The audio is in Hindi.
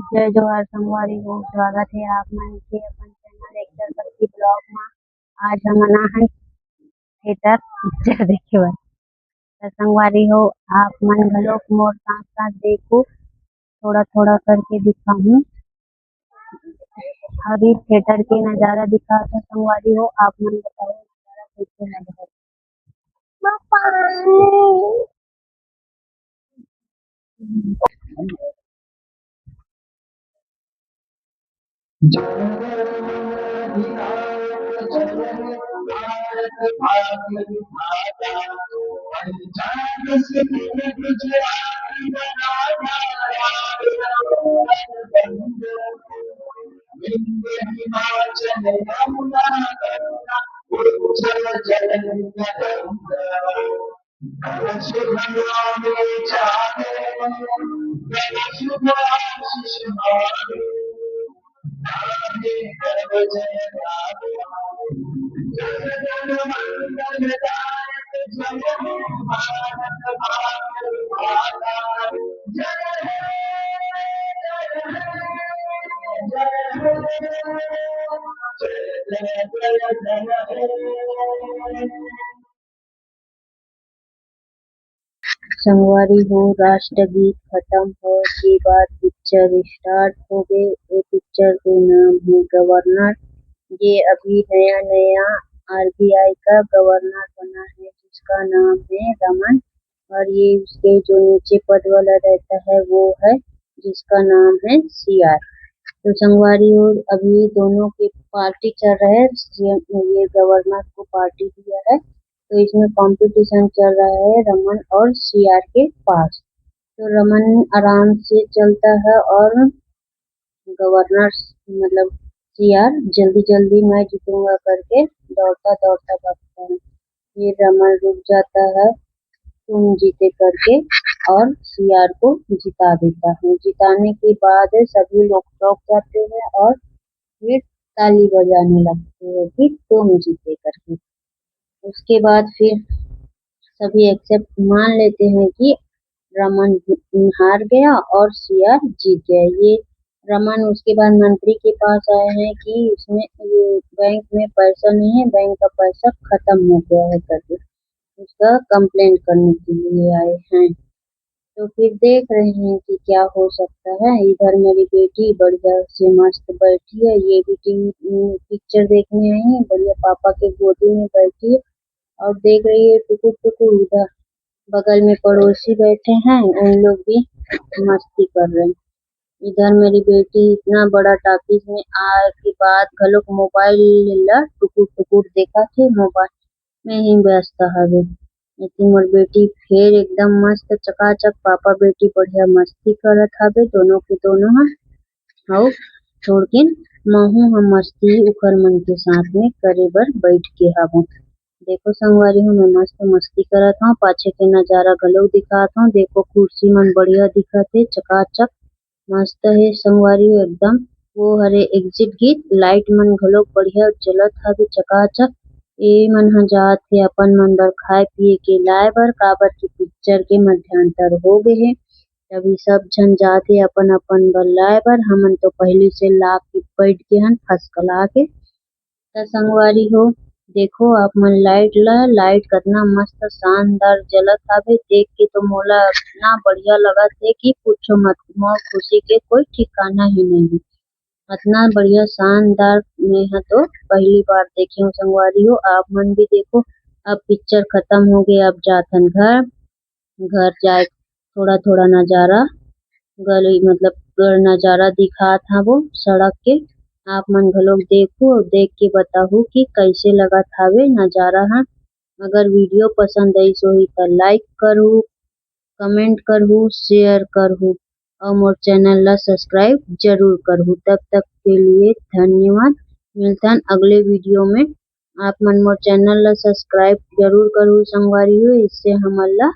जय जोहार संगवारी हो। स्वागत है आप मन के अपन चैनल एक्टर शक्ति ब्लॉग में। आज हम आना है थिएटर पिक्चर देखे बर। तो संगवारी हो आप मन घलोक मोर साथ साथ देखो, थोड़ा थोड़ा करके दिखाऊं। अभी थिएटर के नजारा दिखा था संगवारी हो, आप मन बताओ नजारा कैसे लग रहा है। संगवारी हो राष्ट्रगीत खत्म हो के बाद पिक्चर स्टार्ट हो गए। ये पिक्चर के नाम है गवर्नर। ये अभी नया नया आरबीआई का गवर्नर बना है जिसका नाम है रमन। और ये उसके जो नीचे पद वाला रहता है वो है जिसका नाम है सीआर। तो संगवारी हो अभी दोनों के पार्टी चल रहा है। ये गवर्नर को पार्टी दिया है तो इसमें कंपटीशन चल रहा है रमन और सीआर के पास। तो रमन आराम से चलता है और गवर्नर मतलब सीआर जल्दी जल्दी मैं जीतूंगा करके दौड़ता दौड़ता भागता है। ये रमन रुक जाता है तुम जीते करके और सीआर को जिता देता है। जिताने के बाद सभी लोग चौंक जाते हैं और फिर ताली बजाने लगते हैं कि तुम जीते करके। उसके बाद फिर सभी एक्सेप्ट मान लेते हैं कि रमन हार गया और सीआर जीत गया। ये रमन उसके बाद मंत्री के पास आए हैं कि इसमें ये बैंक में पैसा नहीं है, बैंक का पैसा खत्म हो गया है करके उसका कंप्लेंट करने के लिए आए हैं। तो फिर देख रहे हैं कि क्या हो सकता है। इधर मेरी बेटी बढ़िया से मस्त बैठी है, ये भी पिक्चर देखने आई है, बढ़िया पापा के गोदी में बैठी है और देख रही है टुकुर टुकुर। उधर बगल में पड़ोसी बैठे हैं, उन लोग भी मस्ती कर रहे हैं। इधर मेरी बेटी इतना बड़ा टॉकीज में आए के बाद घलोक मोबाइल ला टुकुर टुकुर देखा थे, मोबाइल में ही व्यस्त हवे। लेकिन मोर बेटी फिर एकदम मस्त चकाचक पापा बेटी बढ़िया मस्ती करत हवे दोनों के दोनों ह। अउ छोड़ के महू हम मस्ती उखर मन के साथ में करे बर बैठ के हवो। देखो संगवारी हो मैं मस्त मस्ती करत हूँ, पाछे के नजारा घलोक दिखात हूँ। देखो कुर्सी मन बढ़िया दिखत हे, चकाचक मस्त है संगवारी हो एकदम। वो हरे एग्जिट गीत लाइट मन घलोक बढ़िया जलत हवे चकाचक। ए मन ह जात हे अपन मन बर खाए पिए के लाए बर, काबर की पिक्चर के मध्यांतर हो गए हे। अभी सब झन जात हे अपन अपन बर लाए बर, हमन तो पहले से ला के बैठ गे हन फसकला के। त संगवारी हो देखो आप मन लाइट कतना मस्त शानदार जलत हवे। देख के तो मोला इतना बढ़िया लगत हे कि पूछो मत, मोर खुशी के कोई ठिकाना ही नहीं है। इतना बढ़िया शानदार मैं तो पहली बार देखे हूँ संगवारी हो। आप मन भी देखो। अब पिक्चर खत्म हो गया, अब जाथन घर। घर जाए थोड़ा थोड़ा नजारा गली मतलब नजारा दिखात हा वो सड़क के। आप मन घलोक देखो और देख के बताहू कि कैसे लगत हवे नजारा ह। अगर वीडियो पसंद आइस होही त लाइक करहू, कमेंट करहू, शेयर करहू और मोर चैनल ला सब्सक्राइब जरूर करहू। तब तक के लिए धन्यवाद। मिलथन अगले वीडियो में। आप मन मोर चैनल ला सब्सक्राइब जरूर करहू संगवारी हो, इससे हमन ला